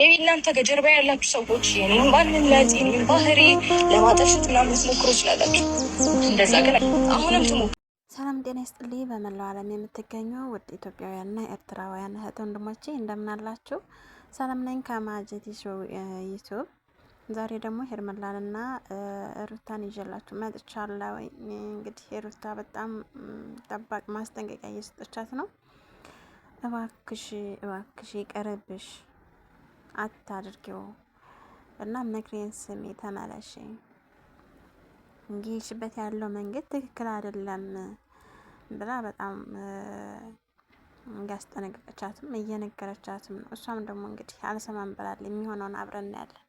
እናንተ ከጀርባ ያላችሁ ሰዎች የኔን ማንነት የኔን ባህሪ ለማጠልሸት ምናምን ልትሞክሩ ይችላላችሁ። እንደዛ ግን አሁንም ትሞክሩ። ሰላም ጤና ይስጥልኝ። በመላው ዓለም የምትገኙ ውድ ኢትዮጵያውያንና ኤርትራውያን እህት ወንድሞቼ እንደምን አላችሁ? ሰላም ነኝ ከማጀት ዩቲዩብ። ዛሬ ደግሞ ሄርሜላንና ሩታን ይዤላችሁ መጥቻለሁ። እንግዲህ ሩታ በጣም ጠባቅ ማስጠንቀቂያ እየሰጠቻት ነው። እባክሽ ይቅርብሽ፣ አታድርጊው እና ምክሬን ስሚ፣ ተመለሽ። እንግዲህበት ያለው መንገድ ትክክል አይደለም ብላ በጣም እያስጠነቀቀቻትም እየነገረቻትም ነው። እሷም ደግሞ እንግዲህ አልሰማም ብላለች። የሚሆነውን አብረን እናያለን።